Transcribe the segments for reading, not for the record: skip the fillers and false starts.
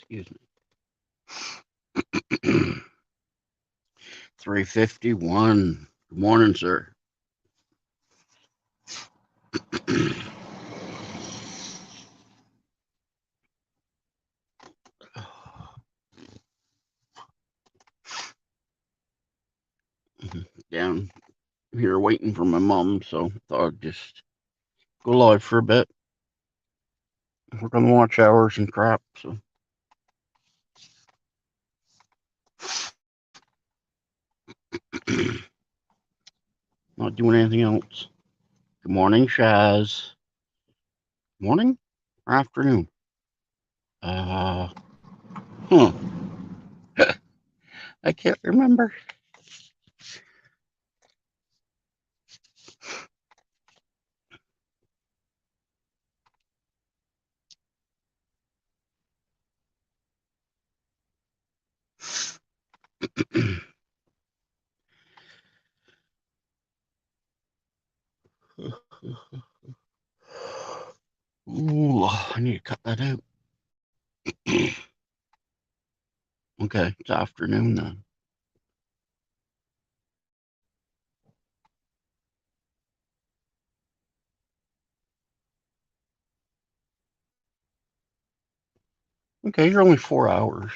Excuse me. 351. Good morning, sir. Down here waiting for my mom, so thought I'd just go live for a bit. We're gonna watch hours and crap, so. Not doing anything else. Good morning, Shaz. Morning or afternoon? Huh. I can't remember. Ooh, I need to cut that out. Okay, it's afternoon then. Okay, you're only 4 hours.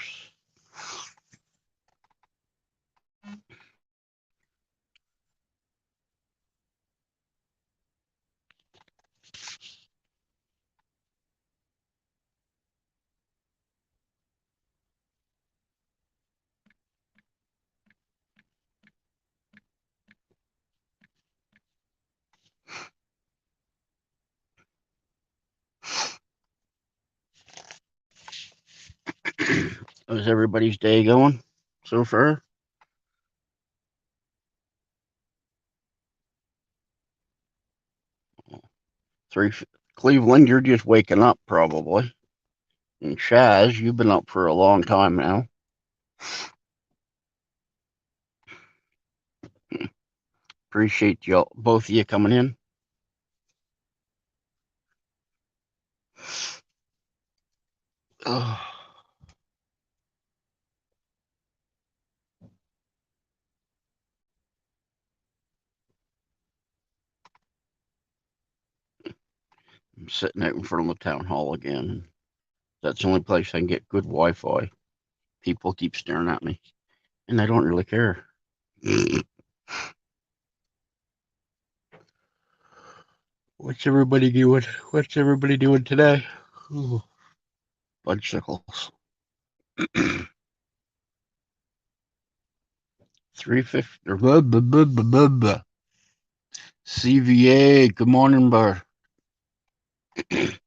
How's everybody's day going so far? Three. Cleveland, you're just waking up probably. And Shaz, you've been up for a long time now. Appreciate you both of you coming in. Oh, I'm sitting out in front of the town hall again. That's the only place I can get good Wi-Fi. People keep staring at me, and I don't really care. What's everybody doing? What's everybody doing today? Ooh, fudgesicles. 350. Blah, blah, blah, blah, blah. CVA. Good morning, bar. Good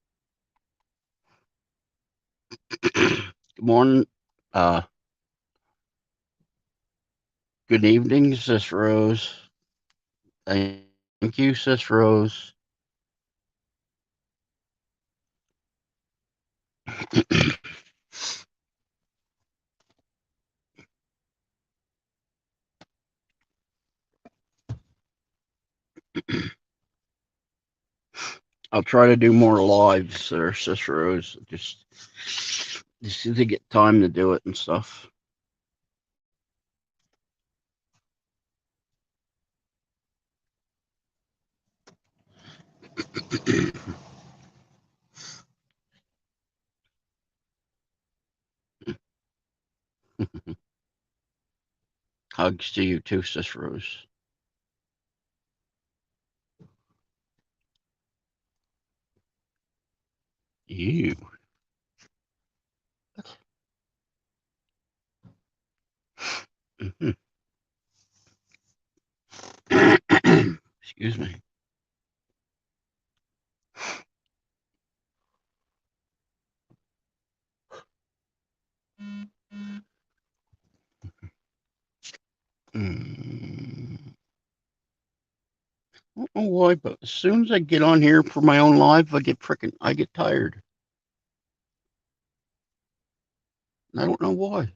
morning. Uh, good evening, Sis Rose. Thank you, Sis Rose. I'll try to do more lives there, Sis Rose. Just to get time to do it and stuff. Hugs to you too, Sis Rose. You. Excuse me. I don't know why, but as soon as I get on here for my own live, I get tired. I don't know why.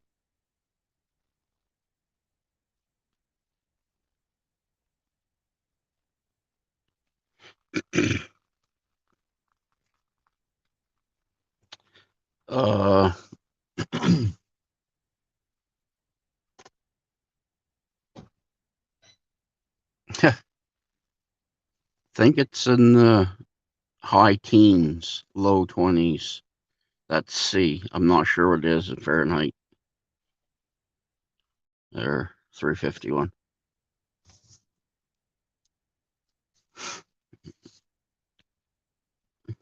uh, think it's in the high teens, low 20s. That's C. I'm not sure what it is in Fahrenheit. There, 351.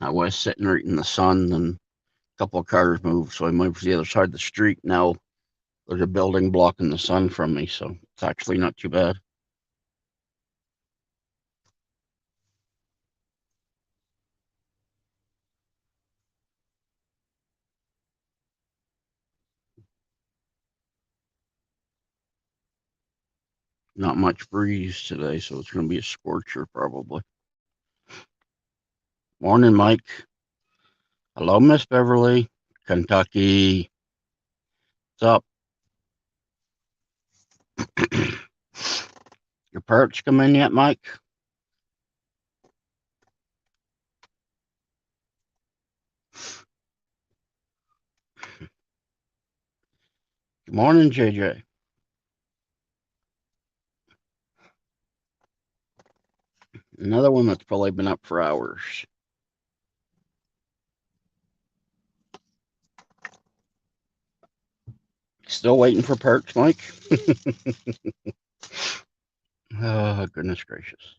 I was sitting right in the sun, and a couple of cars moved, so I moved to the other side of the street. Now there's a building blocking the sun from me, so it's actually not too bad. Not much breeze today, so it's going to be a scorcher probably. Morning, Mike. Hello, Miss Beverly. Kentucky. What's up? Your parts come in yet, Mike? Good morning, JJ. Another one that's probably been up for hours. Still waiting for parts, Mike? Oh, goodness gracious.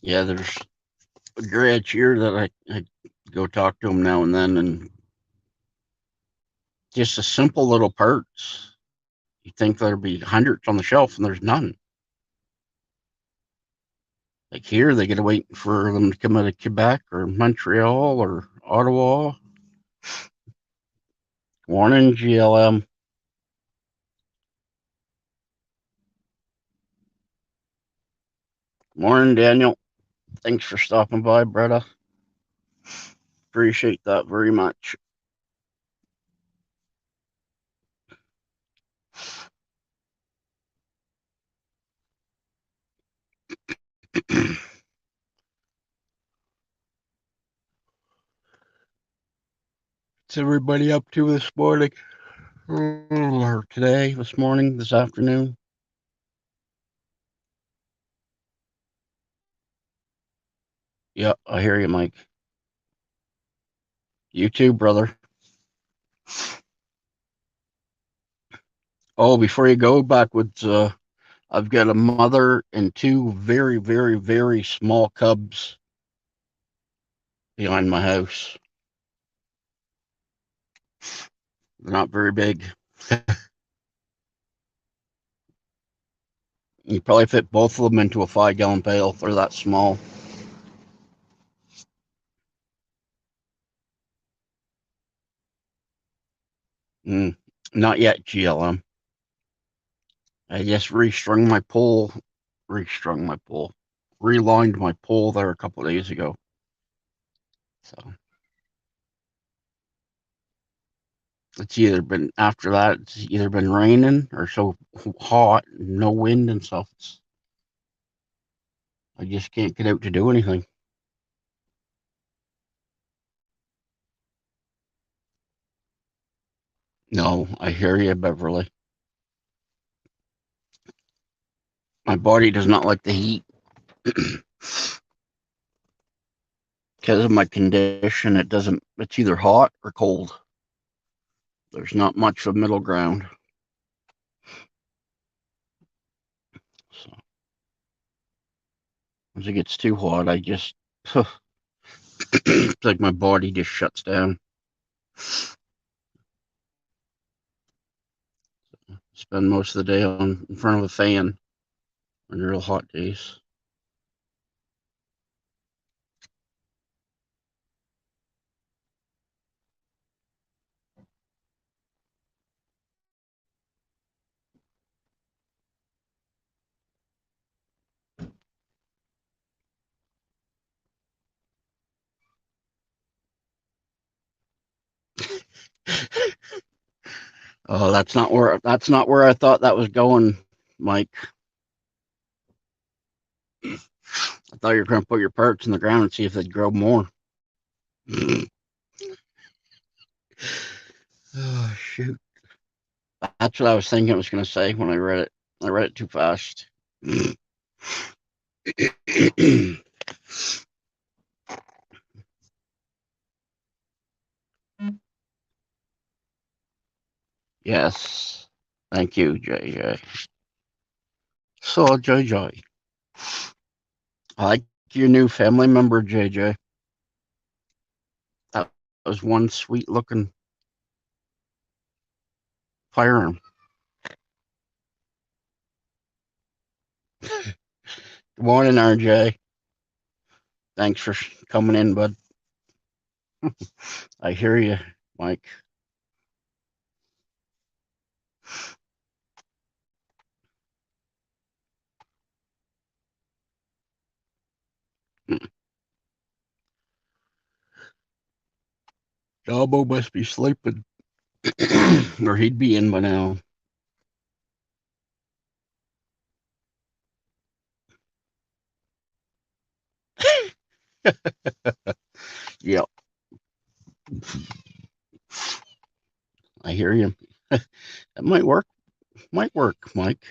Yeah, there's a grad here that I go talk to him now and then, and just a simple little parts. You think there'd be hundreds on the shelf, and there's none. Like here, they gotta wait for them to come out of Quebec or Montreal or Ottawa. Morning, GLM. Morning, Daniel. Thanks for stopping by, Bretta. Appreciate that very much. What's everybody up to this morning? Or today, this morning, this afternoon? Yeah, I hear you, Mike. You too, brother. Oh, before you go backwards, I've got a mother and two very, very, very small cubs behind my house. They're not very big. You probably fit both of them into a 5-gallon pail. They're that small. Not yet, GLM. I just relined my pole there a couple of days ago. So it's either been after that, it's either been raining or so hot, no wind and stuff. I just can't get out to do anything. No, I hear you, Beverly. My body does not like the heat. Because of my condition, it's either hot or cold. There's not much of middle ground. So once it gets too hot, it's like my body just shuts down. spend most of the day in front of a fan on real hot days. Oh, that's not where I thought that was going, Mike. I thought you were going to put your parts in the ground and see if they'd grow more. Oh, shoot. That's what I was thinking I was going to say when I read it. I read it too fast. Yes. Thank you, JJ. So, JJ, I like your new family member, JJ. That was one sweet looking firearm. Good morning, RJ. Thanks for coming in, bud. I hear you, Mike. Jawbo must be sleeping, or he'd be in by now. Yep, I hear you. That might work. Might work, Mike.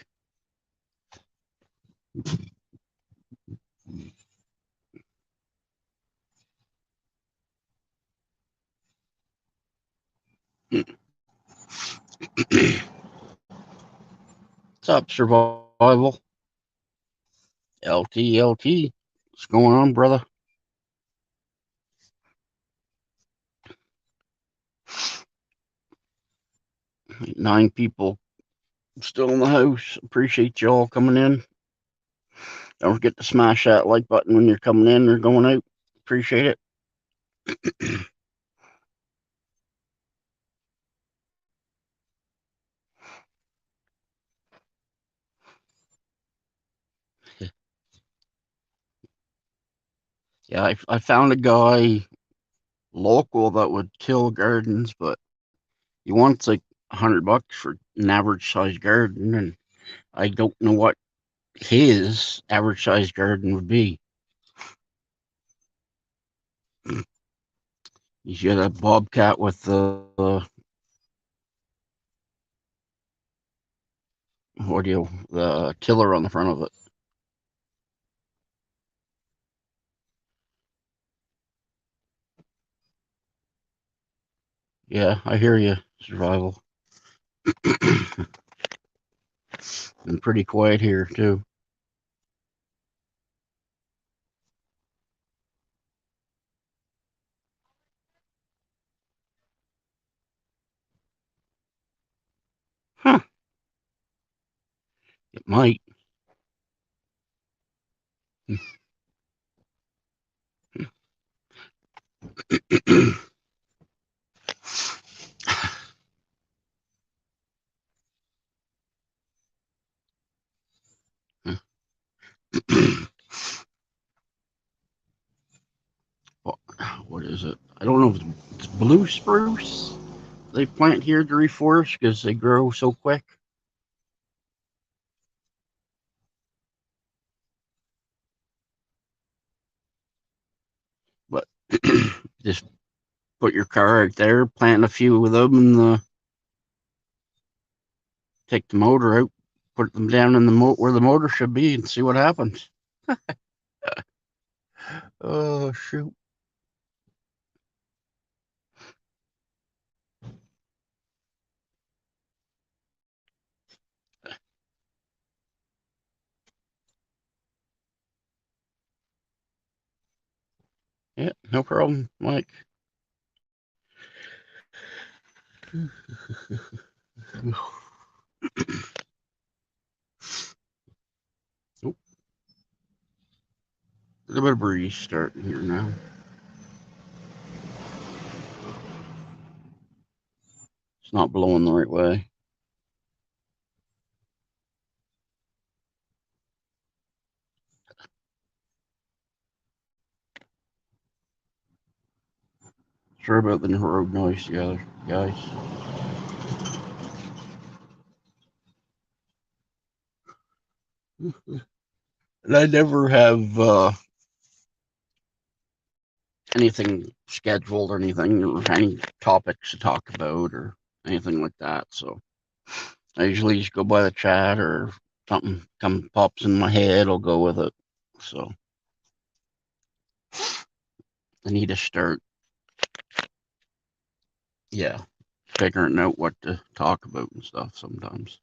What's up, survival? LT, LT. What's going on, brother? 9 people still in the house. Appreciate y'all coming in. Don't forget to smash that like button when you're coming in or going out. Appreciate it. Yeah, I found a guy local that would till gardens, but he wants like $100 for an average sized garden, and I don't know what his average sized garden would be. He's got a bobcat with the tiller on the front of it. Yeah, I hear you, survival. And pretty quiet here too. Huh? It might. What is it? I don't know if it's blue spruce they plant here to reforest because they grow so quick. But just put your car out there, plant a few of them, and take the motor out, put them down in the where the motor should be, and see what happens. Oh shoot! Yeah, no problem, Mike. A little bit of breeze starting here now. It's not blowing the right way. Sorry about the road noise, guys. And I never have anything scheduled or anything, or any topics to talk about or anything like that. So I usually just go by the chat, or something pops in my head, I'll go with it. So I need to start, yeah, figuring out what to talk about and stuff sometimes.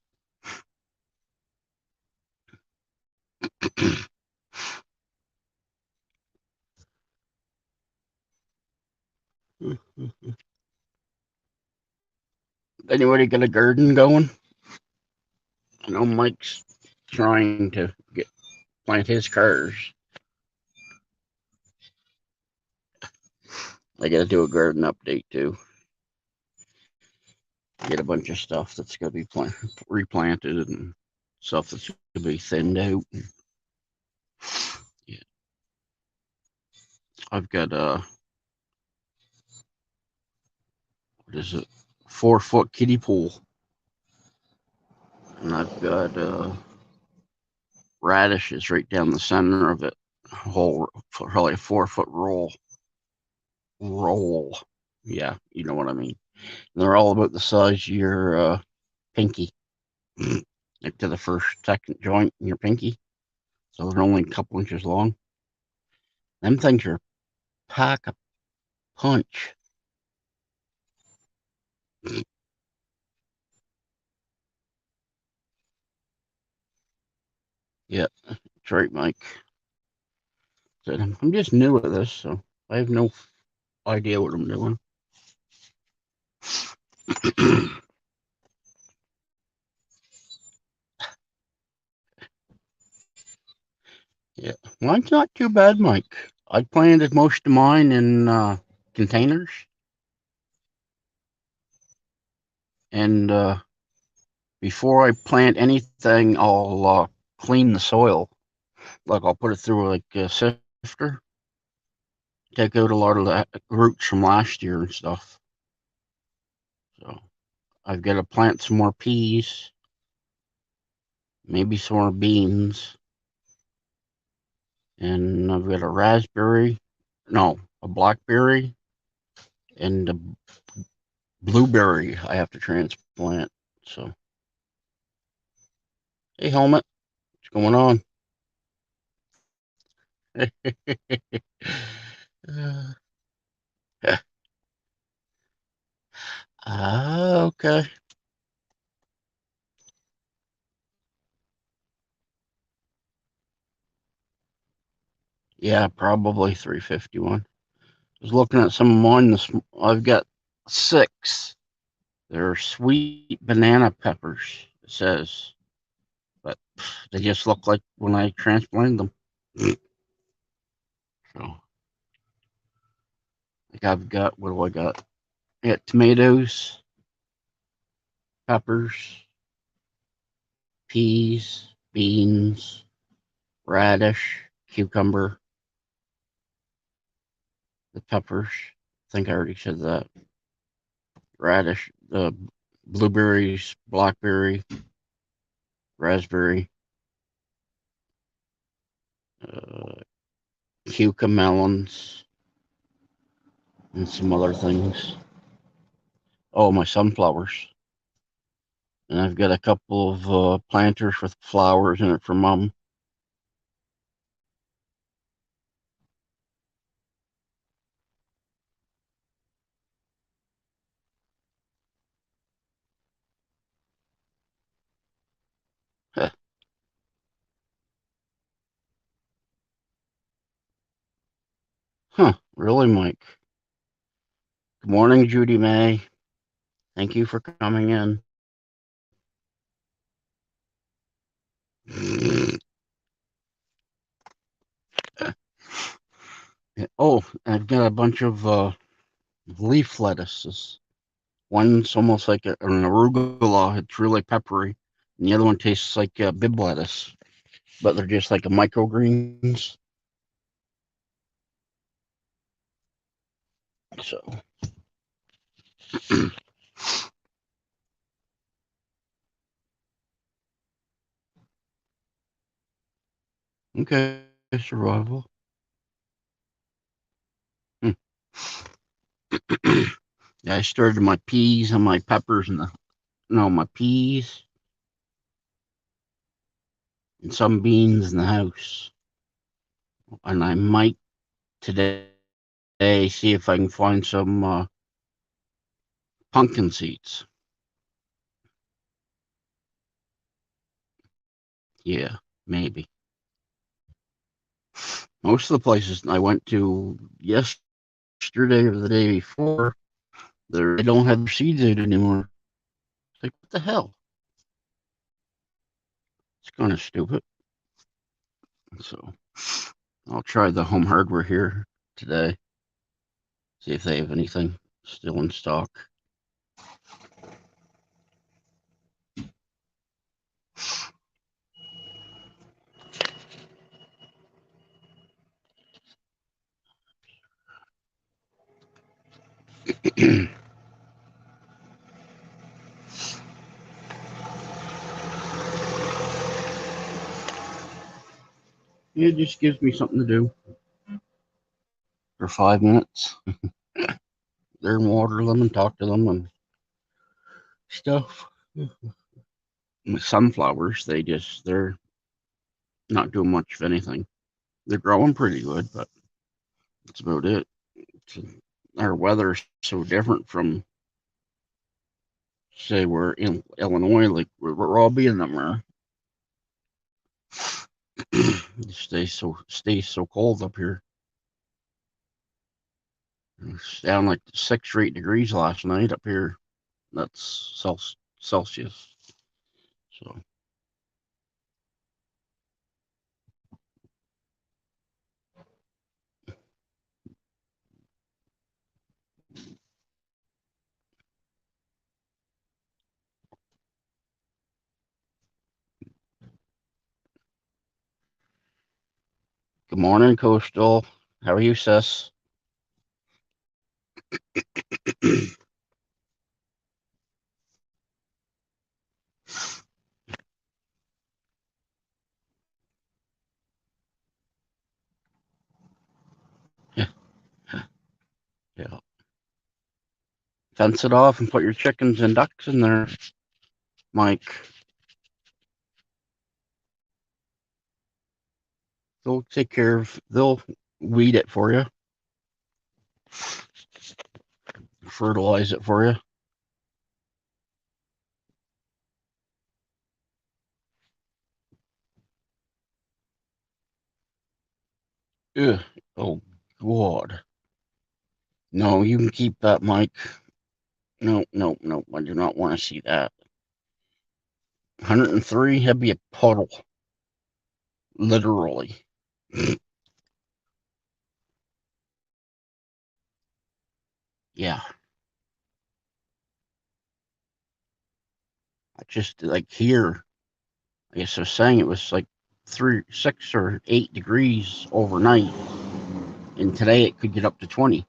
Anybody got a garden going? I know Mike's trying to plant his cars. I got to do a garden update too. Get a bunch of stuff that's going to be replanted and stuff that's going to be thinned out. Yeah. I've got what is it, 4-foot kiddie pool, and I've got radishes right down the center of it. Whole probably a 4-foot roll. Yeah, you know what I mean. And they're all about the size of your pinky, like to the second joint in your pinky. So they're only a couple inches long. Them things are pack a punch. Yeah, that's right, Mike. Said I'm just new at this, so I have no idea what I'm doing. Yeah, mine's not too bad, Mike. I planted most of mine in containers, and before I plant anything, I'll clean the soil. Like I'll put it through like a sifter, take out a lot of the roots from last year and stuff. So I've got to plant some more peas, maybe some more beans, and I've got a raspberry, no, a blackberry, and a blueberry I have to transplant. So, hey, Helmet, what's going on? Okay. Yeah, probably 351. I was looking at some of mine. I've got 6. They're sweet banana peppers, it says, but they just look like when I transplanted them. So, like I've got, what do I got? I got tomatoes, peppers, peas, beans, radish, cucumber, the peppers. I think I already said that. Radish, the blueberries, blackberry, raspberry, uh, cucamelons, and some other things. Oh, my sunflowers. And I've got a couple of planters with flowers in it for Mom. Huh, really, Mike? Good morning, Judy May. Thank you for coming in. Oh, I've got a bunch of leaf lettuces. One's almost like an arugula. It's really peppery. And the other one tastes like bib lettuce, but they're just like a microgreens. So, okay, survival. Hmm. Yeah, I started my peas and my peppers and my peas and some beans in the house. And I might today see if I can find some pumpkin seeds. Yeah, maybe. Most of the places I went to yesterday or the day before, they don't have their seeds out anymore. It's like, what the hell? It's kind of stupid. So I'll try the home hardware here today, see if they have anything still in stock. Yeah, it just gives me something to do for 5 minutes. They're in water them and talk to them and stuff. With sunflowers, they're not doing much of anything. They're growing pretty good, but that's about it. Our weather's so different from, say, we're in Illinois, like we're all being them. It stays so cold up here. It's down like 6 or 8 degrees last night up here. That's Celsius. So good morning, Coastal. How are you, sis? Yeah, yeah. Fence it off and put your chickens and ducks in there, Mike. They'll weed it for you, fertilize it for you. Ugh. Oh, God. No, you can keep that, Mike. No, no, no. I do not want to see that. 103, that'd be a puddle, literally. Yeah, I just like here. I guess I was saying it was like 6 or 8 degrees overnight, and today it could get up to 20.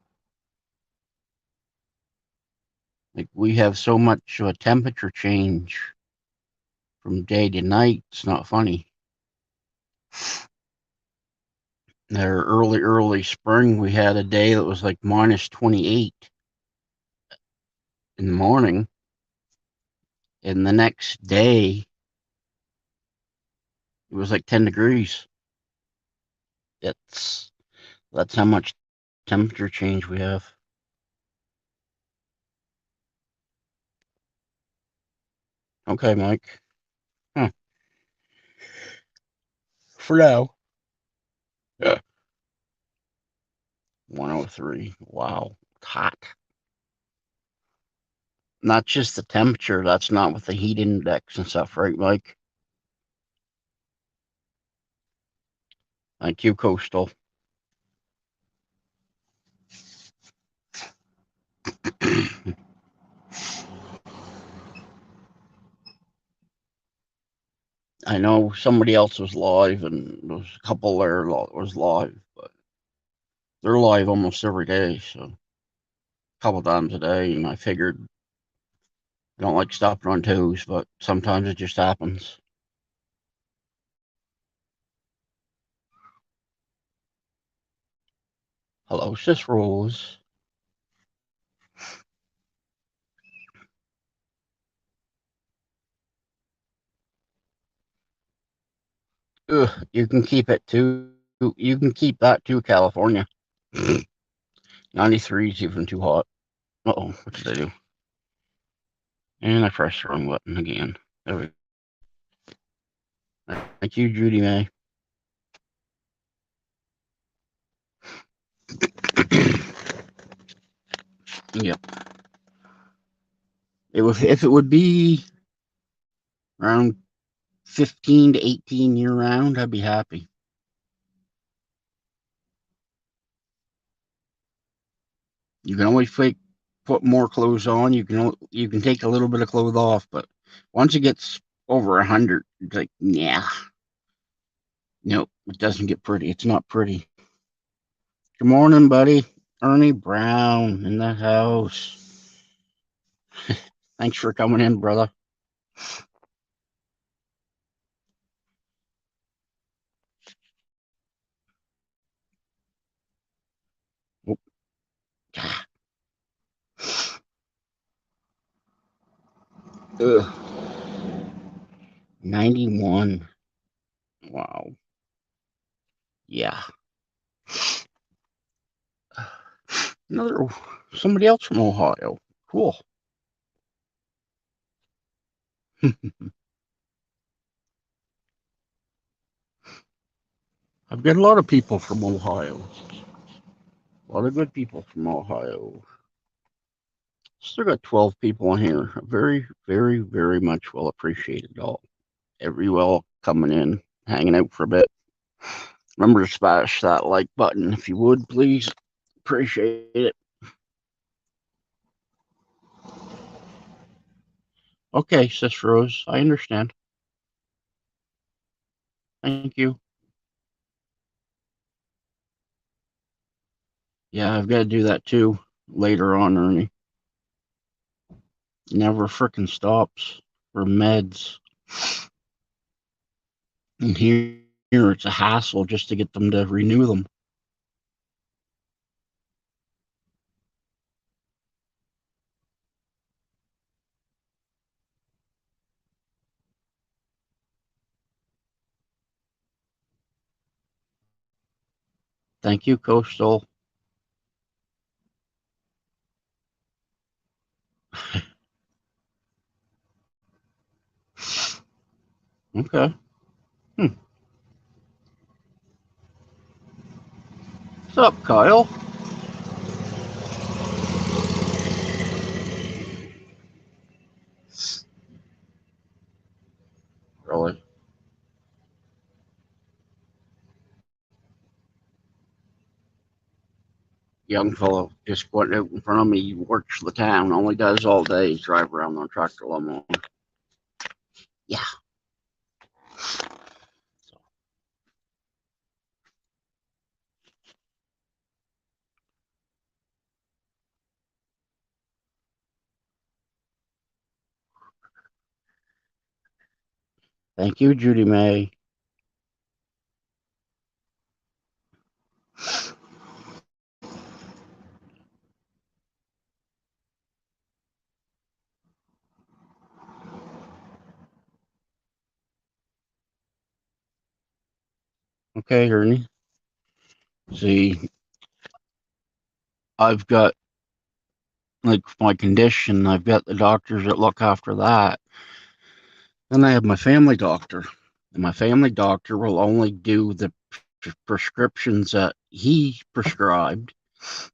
Like we have so much of a temperature change from day to night. It's not funny. There early spring, we had a day that was like minus 28 in the morning, and the next day it was like 10 degrees. It's That's how much temperature change we have. Okay, Mike. Huh. For now. Yeah. 103. Wow. Hot. Not just the temperature, that's not with the heat index and stuff, right, Mike? Thank you, Coastal. I know somebody else was live, and there was a couple there was live, but they're live almost every day, so a couple times a day. And I figured I don't like stepping on toes, but sometimes it just happens. Hello, Sis Rose. Ugh, you can keep it too. You can keep that too, California. 93 is even too hot. Uh-oh, what did I do? And I pressed the wrong button again. There we go. Thank you, Judy May. Yep. If it would be around 15 to 18 year round, I'd be happy. You can always put more clothes on. You can take a little bit of clothes off, but once it gets over 100, it's like, yeah, no, it doesn't get pretty. It's not pretty. Good morning, buddy. Ernie Brown in the house. Thanks for coming in, brother. Oh, ugh, 91. Wow. Yeah. Another somebody else from Ohio. Cool. I've got a lot of people from Ohio. A lot of good people from Ohio. Still got 12 people in here. Very, very, very much well appreciated all. Every well coming in, hanging out for a bit. Remember to smash that like button if you would, please. Appreciate it. Okay, Sis Rose, I understand. Thank you. Yeah, I've got to do that too later on, Ernie. Never frickin' stops for meds. And here it's a hassle just to get them to renew them. Thank you, Coastal. Okay. Hmm. What's up, Kyle? Really? Young fellow just went out in front of me. He works the town, only does all day, drive around on a tractor lawnmower. Yeah. So, thank you, Judy May. Okay, Ernie. See, I've got like my condition. I've got the doctors that look after that. Then I have my family doctor, and my family doctor will only do the prescriptions that he prescribed,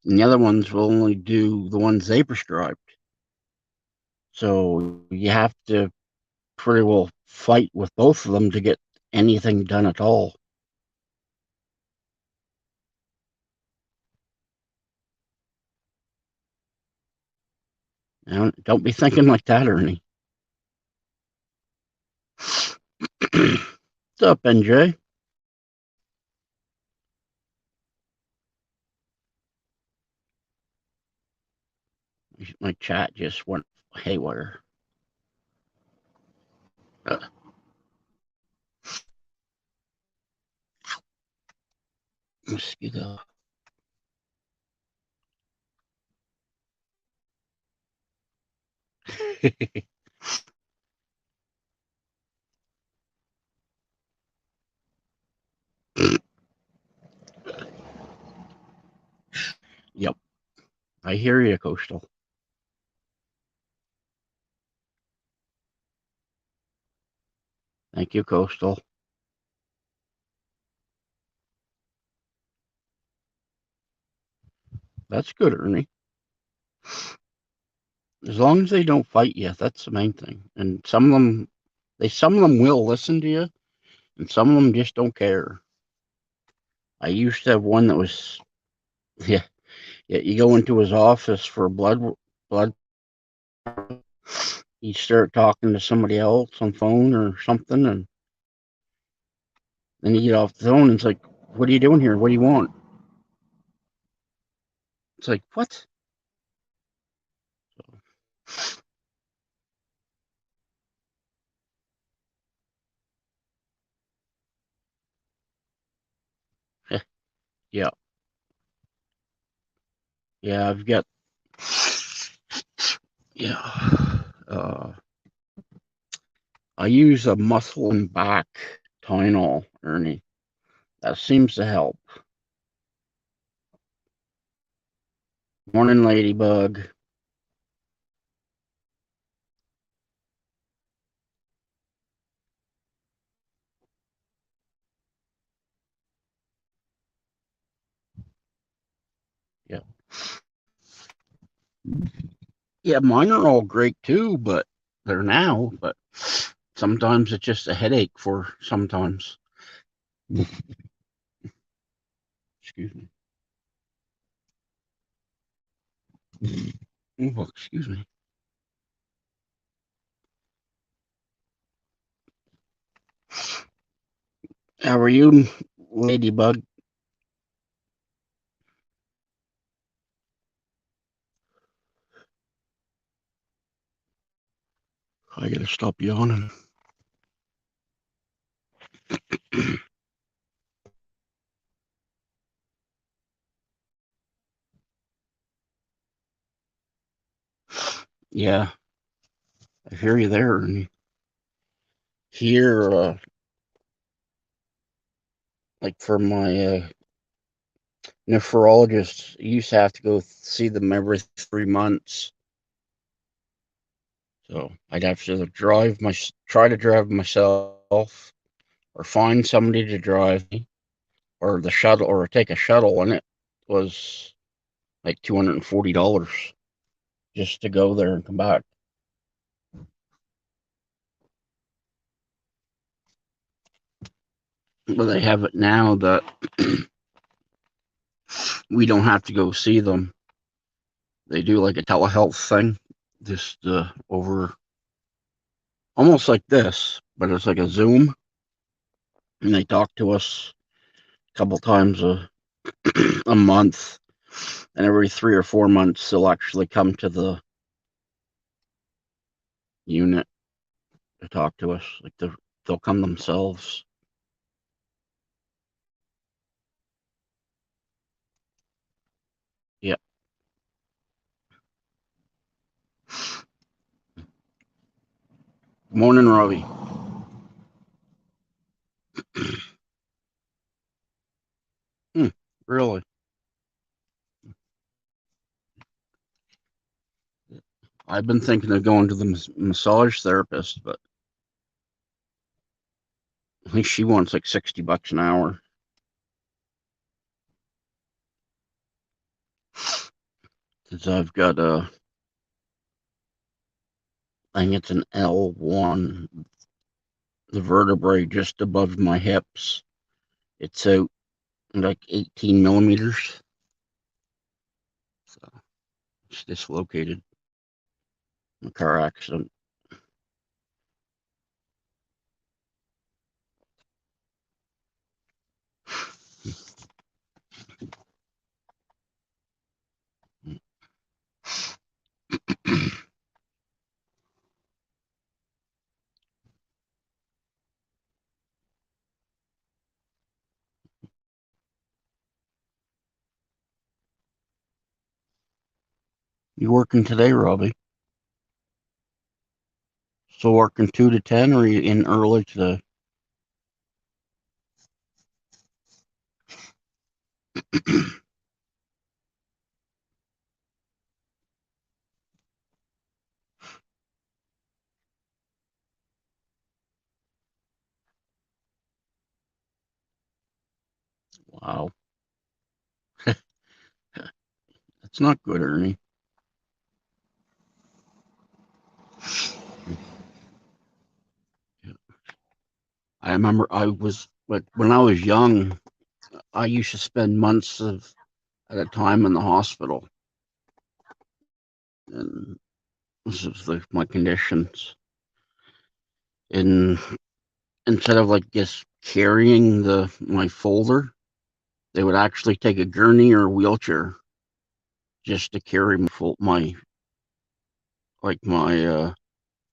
and the other ones will only do the ones they prescribed. So you have to pretty well fight with both of them to get anything done at all. Don't be thinking like that, Ernie. What's up, NJ? My chat just went haywire. Uh, mosquito. Yep, I hear you, Coastal. Thank you, Coastal. That's good, Ernie. As long as they don't fight you, that's the main thing. And some of them will listen to you, and some of them just don't care. I used to have one that was, yeah, yeah. You go into his office for blood. You start talking to somebody else on phone or something, and then you get off the phone, and it's like, "What are you doing here? What do you want?" It's like, "What?" Yeah, yeah. I've got, yeah. I use a muscle and back Tylenol, Ernie. That seems to help. Morning, Ladybug. Yeah. Yeah, mine are all great too, but they're now, but sometimes it's just a headache for sometimes. Excuse me. Oh, excuse me. How are you, Ladybug? I gotta stop yawning. Yeah, I hear you there. And here, like for my nephrologist, I used to have to go see them every 3 months. So I'd have to try to drive myself, or find somebody to drive me, or the shuttle, or take a shuttle, and it was like $240 just to go there and come back. But they have it now that we don't have to go see them. They do like a telehealth thing, just over, almost like this, but it's like a Zoom, and they talk to us a couple times a month, and every 3 or 4 months they'll actually come to the unit to talk to us. Like they'll come themselves. Yeah. Morning, Robbie. Hmm, really? I've been thinking of going to the massage therapist, but I think she wants like $60 an hour. Because I've got I think it's an L1, the vertebrae just above my hips. It's out like 18 millimeters. So it's dislocated in a car accident. You working today, Robbie? Still working 2 to 10, or are you in early today? Wow, that's not good, Ernie. I remember I was like when I was young, I used to spend months of at a time in the hospital, and this is my conditions. And instead of like just carrying the my folder, they would actually take a gurney or a wheelchair just to carry my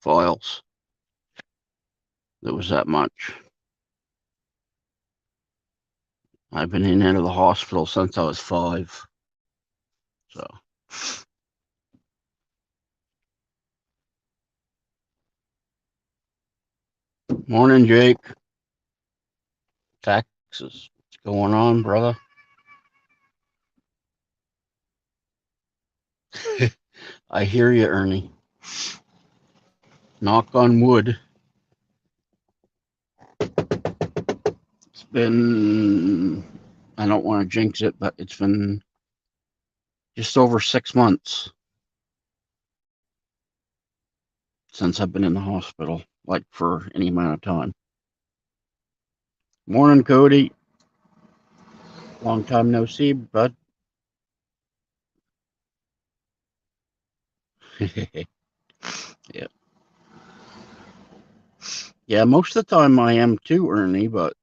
files. It was that much. I've been in and out of the hospital since I was 5. So, morning, Jake. Texas. What's going on, brother? I hear you, Ernie. Knock on wood. It's been, I don't want to jinx it, but it's been just over 6 months since I've been in the hospital, like for any amount of time. Morning, Cody. Long time no see, bud. Yeah. Yeah, most of the time I am too, Ernie, but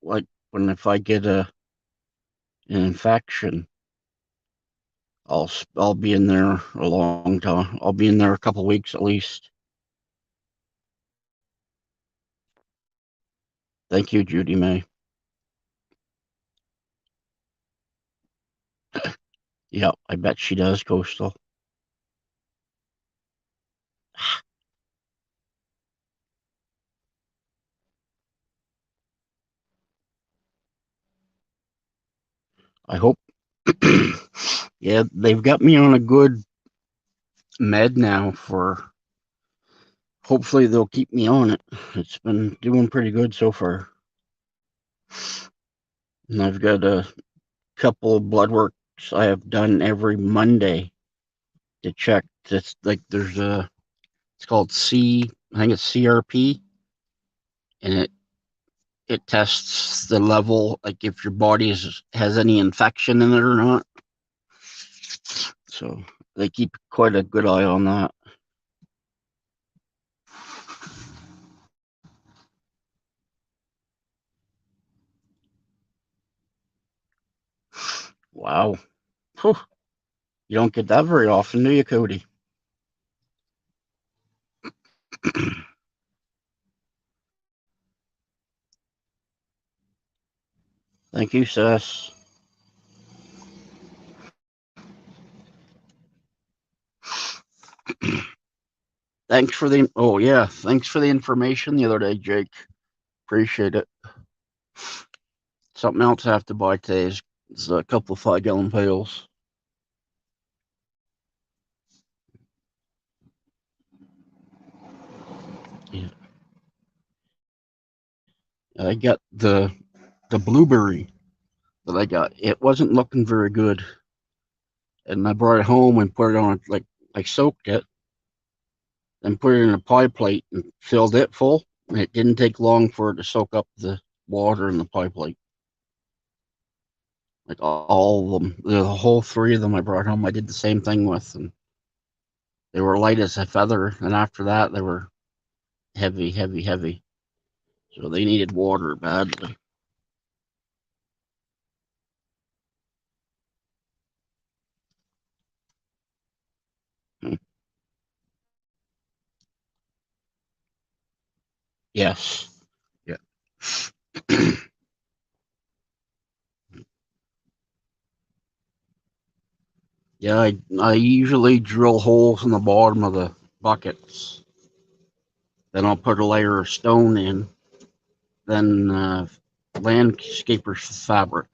like when if I get an infection, I'll be in there a long time. I'll be in there a couple weeks at least. Thank you, Judy May. Yeah, I bet she does, Coastal. I hope. Yeah, they've got me on a good med now for. Hopefully, they'll keep me on it. It's been doing pretty good so far. And I've got a couple of blood works I have done every Monday to check. It's like it's called I think it's CRP, and it tests the level, like if your body has any infection in it or not. So they keep quite a good eye on that. Wow. Whew. You don't get that very often, do you, Cody? Thank you, Sess. Thanks for the thanks for the information the other day, Jake. Appreciate it. Something else I have to buy today is a couple of 5-gallon pails. Yeah. I got the blueberry that I got. It wasn't looking very good, and I brought it home and put it on like I soaked it and put it in a pie plate and filled it full. And it didn't take long for it to soak up the water in the pie plate. Like all of them, the whole 3 of them I brought home, I did the same thing with, and they were light as a feather. And after that, they were heavy, heavy, heavy. So they needed water badly. Hmm. Yes. Yeah. Yeah, I usually drill holes in the bottom of the buckets. Then I'll put a layer of stone in. Then landscaper's fabric.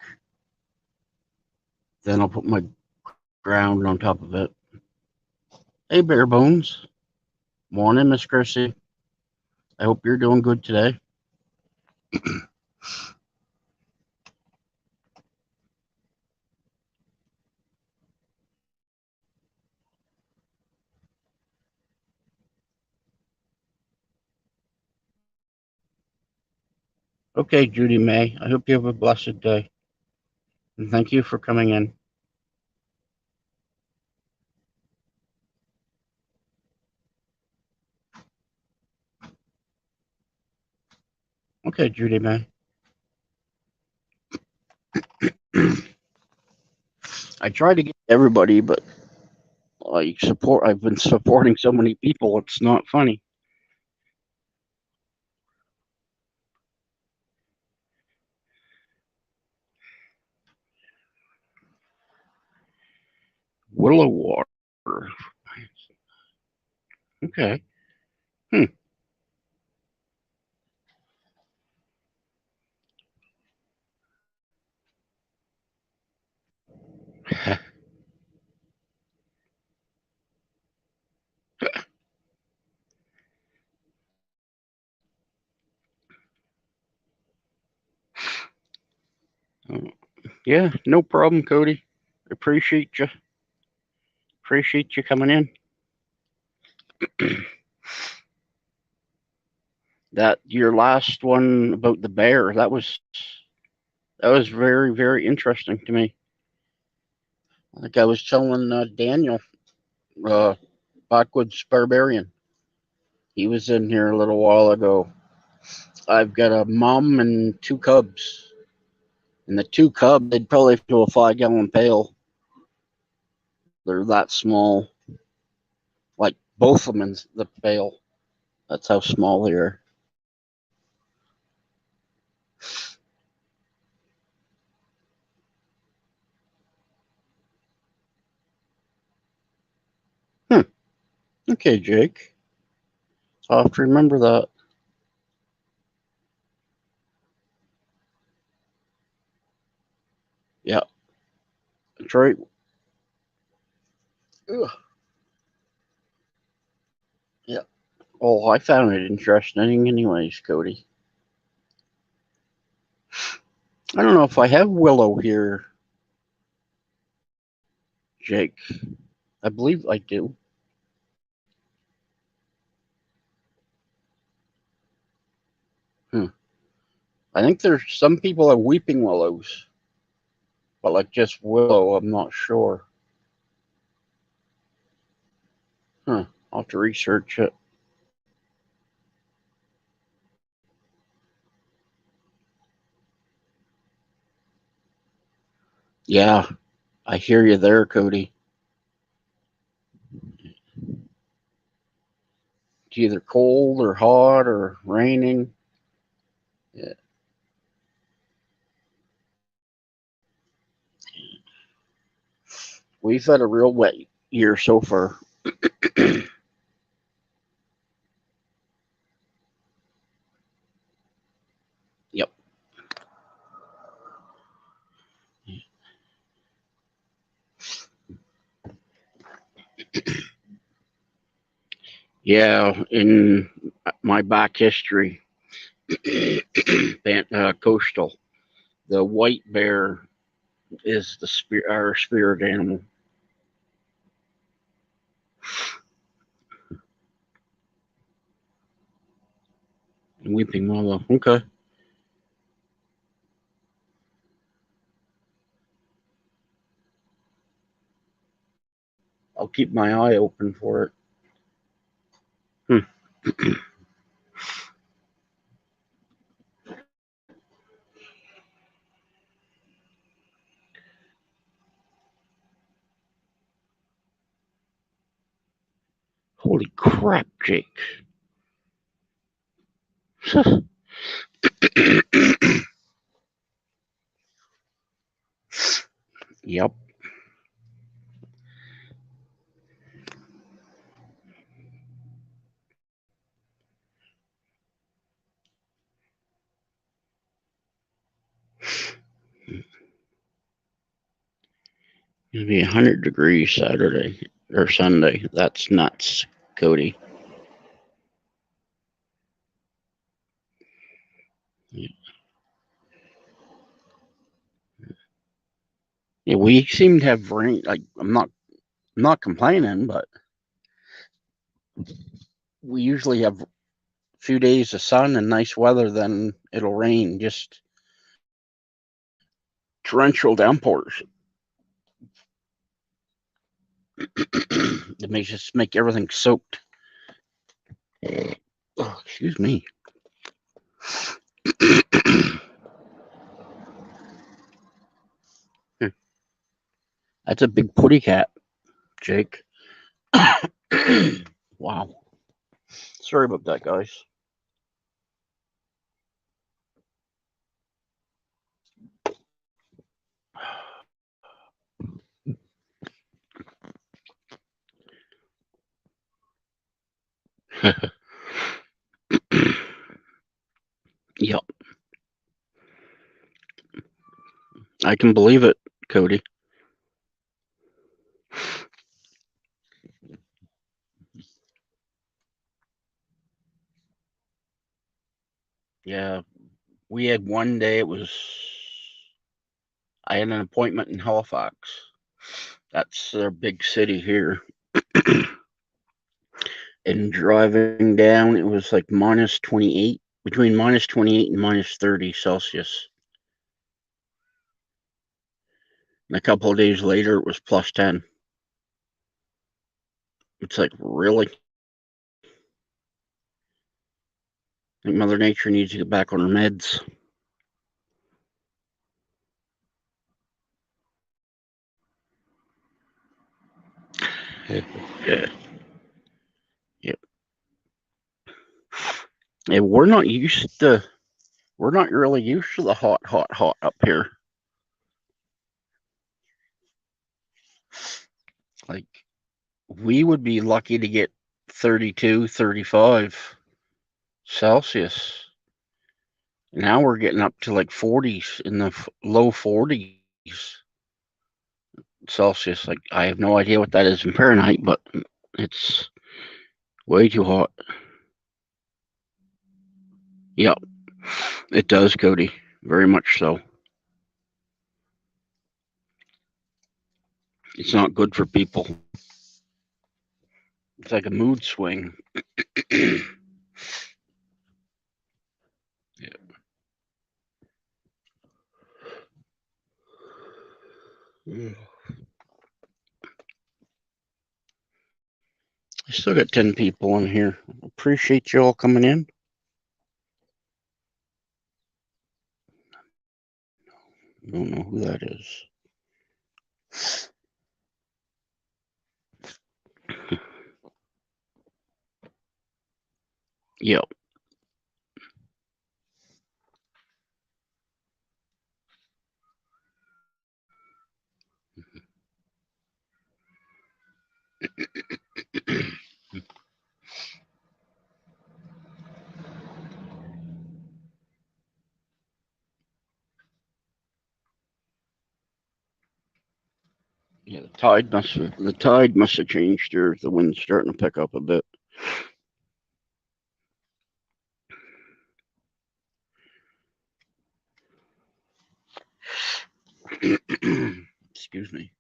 Then I'll put my ground on top of it. Hey, bare bones. Morning, Miss Chrissy. I hope you're doing good today. Okay, Judy May. I hope you have a blessed day. And thank you for coming in. Okay, Judy May. I try to get everybody, but I've been supporting so many people. It's not funny. Willow water. Okay. Hmm. Yeah, no problem, Cody. Appreciate you. Appreciate you coming in. That your last one about the bear, that was very interesting to me. Like I was telling Daniel, uh, Backwoods Barbarian. He was in here a little while ago. I've got a mom and two cubs, and the two cubs they'd probably fill a 5-gallon pail. They're that small, like both of them in the pail. That's how small they are. Hmm. Okay, Jake. I'll have to remember that. Yeah, that's right. Ugh. Yeah. Oh, I found it interesting, anyways, Cody. I don't know if I have Willow here, Jake. I believe I do. Hmm. I think there's some people have weeping willows, but like just willow, I'm not sure. Huh. I'll have to research it. Yeah, I hear you there, Cody. It's either cold or hot or raining. Yeah. We've had a real wet year so far. Yep. Yeah, in my back history, coastal, the white bear is our spirit animal. Weeping willow. Okay, I'll keep my eye open for it. Hmm. Holy crap, Jake. Yep. It'll be 100 degrees Saturday or Sunday. That's nuts, Cody. Yeah, we seem to have rain. Like I'm not complaining, but we usually have a few days of sun and nice weather, then it'll rain. Just torrential downpours. It makes just make everything soaked. Oh, excuse me. That's a big putty cat, Jake. Wow. Sorry about that, guys. Yep, I can believe it, Cody. Yeah, we had one day. It was I had an appointment in Halifax. That's their big city here. And driving down, it was like minus 28, between minus 28 and minus 30 Celsius. And a couple of days later, it was plus 10. It's like, really? I think Mother Nature needs to get back on her meds. Yeah. Yep. Yeah, we're not really used to the hot up here. Like, we would be lucky to get 32, 35 Celsius. Now we're getting up to like 40s, in the low 40s Celsius. Like, I have no idea what that is in Fahrenheit, but it's way too hot. Yep, it does, Cody. Very much so. It's not good for people. It's like a mood swing. Yeah. I still got 10 people in here. Appreciate you all coming in. I don't know who that is. Yep. Yeah, the tide must have changed here. The wind's starting to pick up a bit. Excuse me.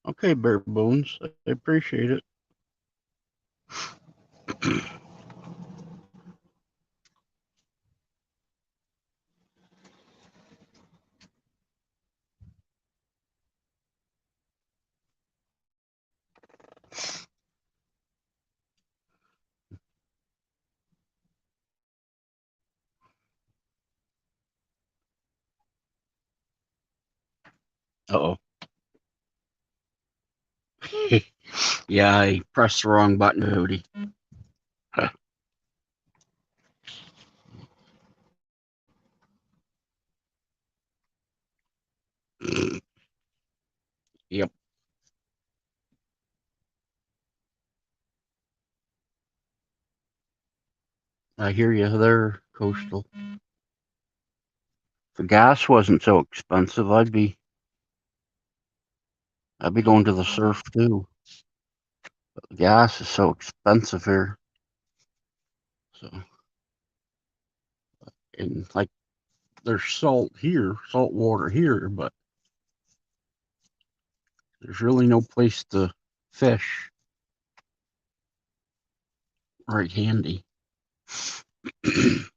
Okay, bare bones. I appreciate it. Uh oh. Yeah, I pressed the wrong button, Cody. Yep, I hear you there, Coastal. If the gas wasn't so expensive, I'd be going to the surf too. But the gas is so expensive here. So, and like there's salt water here, but there's really no place to fish right handy. Let's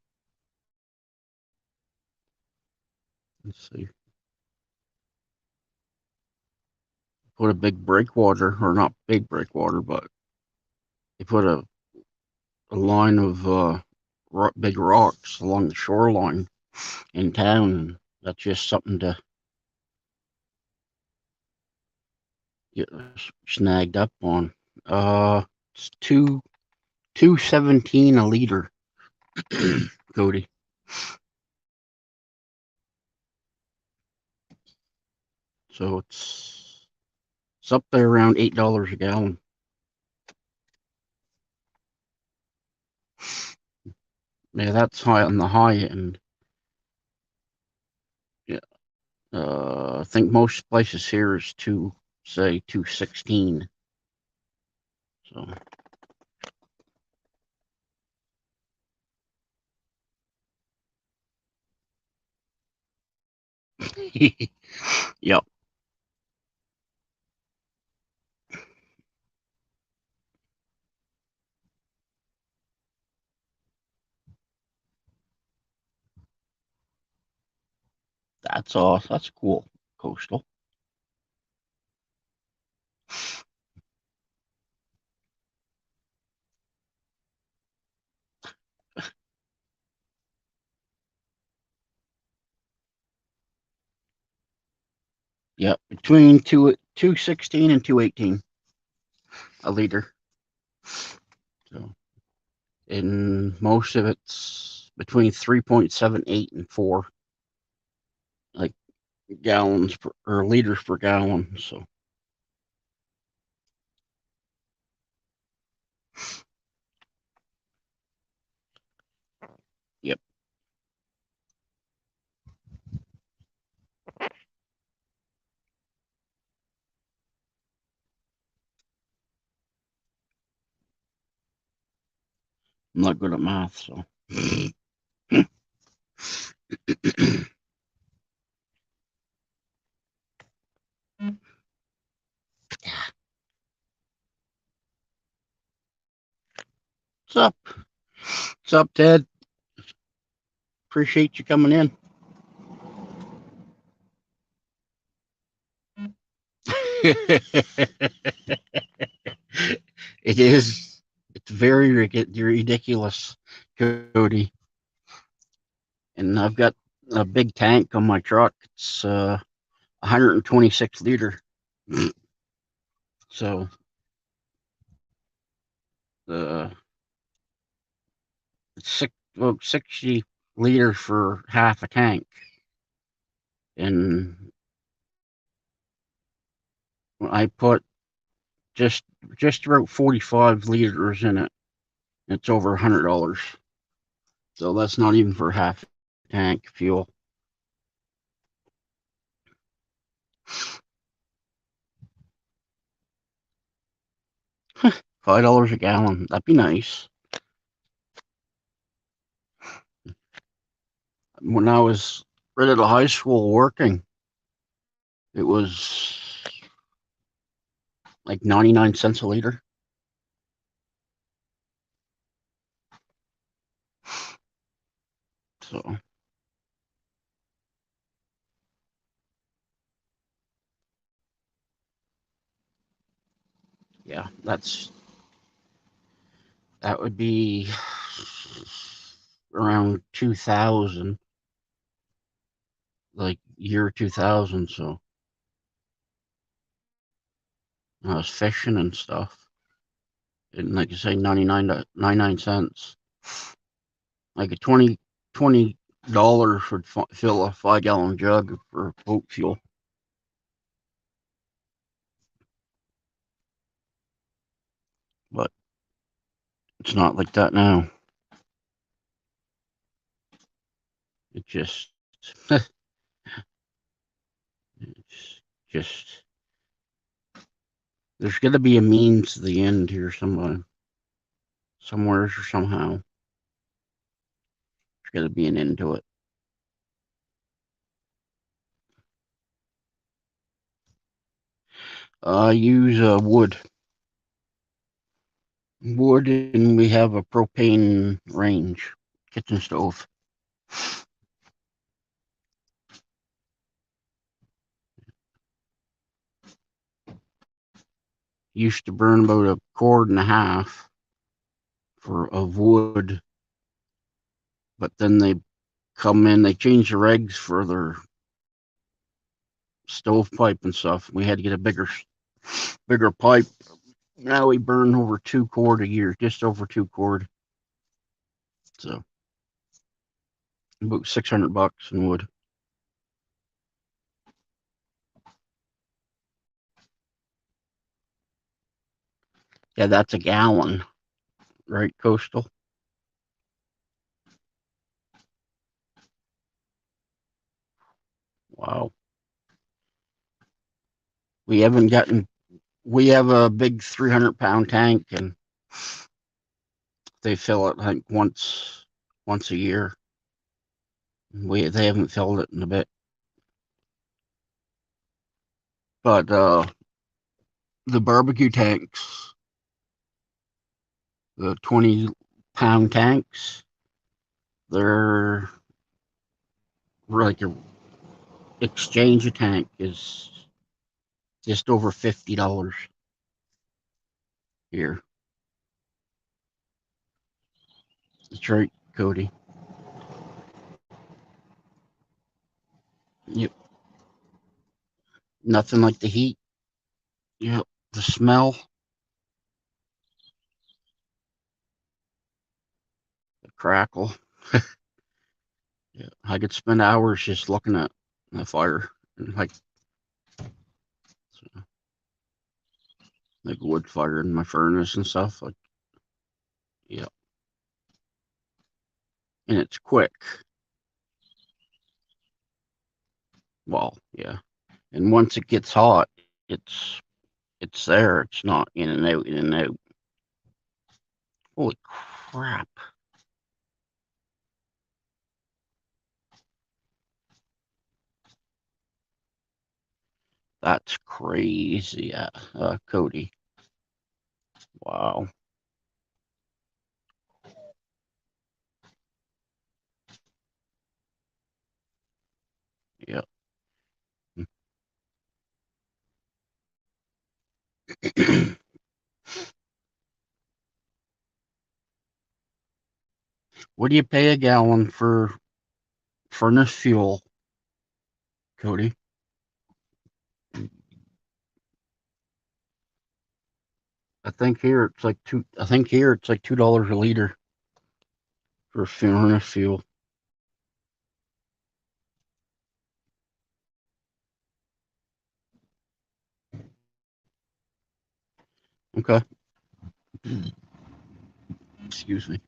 see. Put a big breakwater, or not big breakwater, but they put a line of big rocks along the shoreline in town, and that's just something to get snagged up on. It's 2.17 a liter, Cody. So it's up there around $8 a gallon. Yeah, that's high on the high end. Yeah, I think most places here is say 2.16. So yep, that's all. That's cool, Coastal. Yep, between 2.16 and 2.18 a liter. So, and most of it's between 3.78 and 4, like gallons or liters per gallon. So, yep, I'm not good at math, so. What's up? What's up, Ted? Appreciate you coming in. It is. It's very ridiculous, Cody. And I've got a big tank on my truck. It's 126 liter. So the it's 60 liters for half a tank, and I put just just about 45 liters in it. It's over $100. So that's not even for half tank fuel. $5 a gallon. That'd be nice. When I was right out of high school working, it was like 99 cents a liter. So yeah, that would be around 2000, like year 2000. So I was fishing and stuff. And like I say, 99 cents. Like a $20 would fill a 5-gallon jug for boat fuel. But it's not like that now. It just, it's just, there's got to be a means to the end here somewhere or somehow. There's got to be an end to it. I use wood, and we have a propane range kitchen stove. Used to burn about a cord and a half of wood, but then they change the regs for their stovepipe and stuff. We had to get a bigger pipe. Now we burn over 2 cord a year, just over 2 cord. So about $600 in wood. Yeah, that's a gallon, right, Coastal? Wow. We haven't gotten. We have a big 300-pound tank, and they fill it like once a year. They haven't filled it in a bit, but the barbecue tanks, the 20-pound tanks, they're like a exchange a tank is just over $50 here. That's right, Cody. Yep. Nothing like the heat. Yep. The smell, the crackle. Yeah. I could spend hours just looking at the fire and like wood fire in my furnace and stuff. Like, yeah. And it's quick. Well, yeah. And once it gets hot, it's there. It's not in and out, in and out. Holy crap. That's crazy, Cody. Wow. Yeah. What do you pay a gallon for furnace fuel, Cody? I think here it's like $2 a liter for furnace fuel. Okay. Excuse me.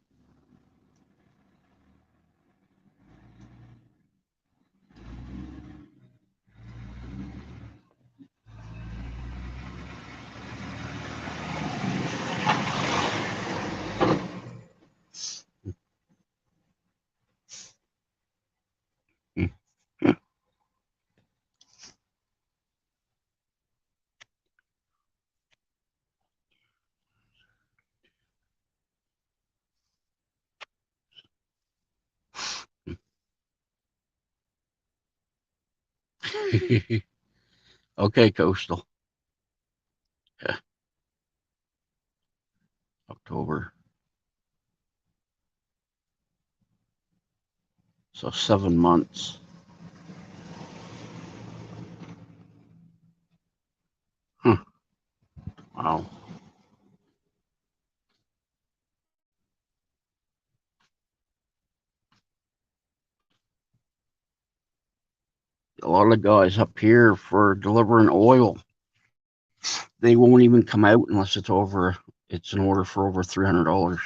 Okay, Coastal. Yeah, October. So 7 months. Huh. Wow. A lot of guys up here for delivering oil, they won't even come out unless it's an order for over $300,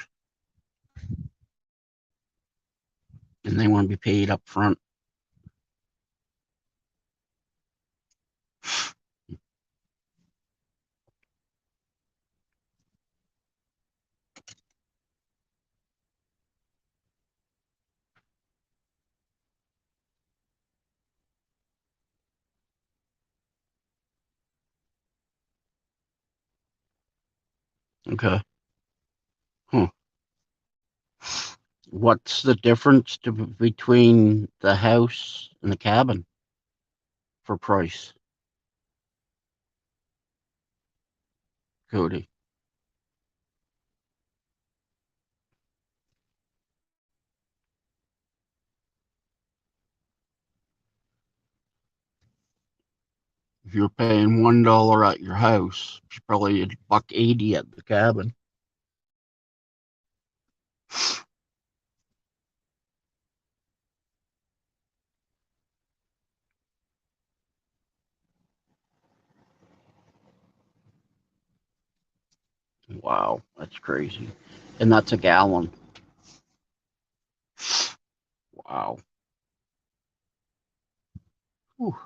and they want to be paid up front. Okay. Huh. What's the difference between the house and the cabin for price, Cody? If you're paying $1 at your house, it's probably $1.80 at the cabin. Wow, that's crazy. And that's a gallon. Wow. Whew.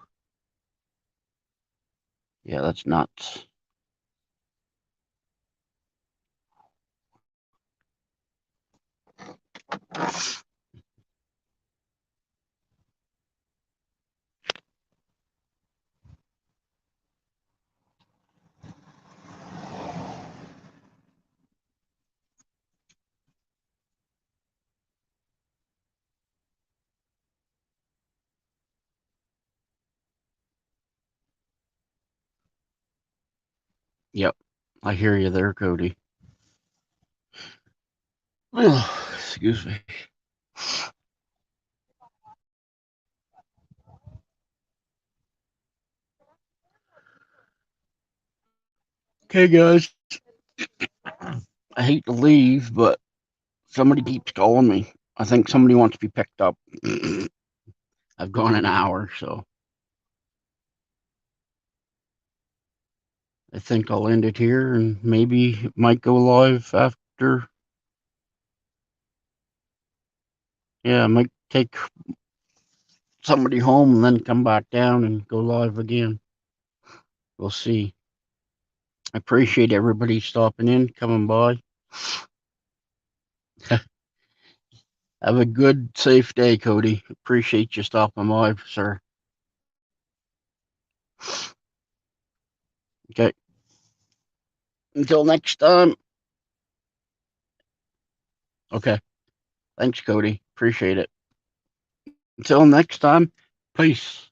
Yeah, that's nuts. Yep. I hear you there, Cody. Excuse me. Okay, guys. I hate to leave, but somebody keeps calling me. I think somebody wants to be picked up. I've gone an hour, so I think I'll end it here and maybe it might go live after. Yeah, I might take somebody home and then come back down and go live again. We'll see. I appreciate everybody stopping in, coming by. Have a good, safe day, Cody. Appreciate you stopping by, sir. Okay. Until next time. Okay. Thanks, Cody. Appreciate it. Until next time. Peace.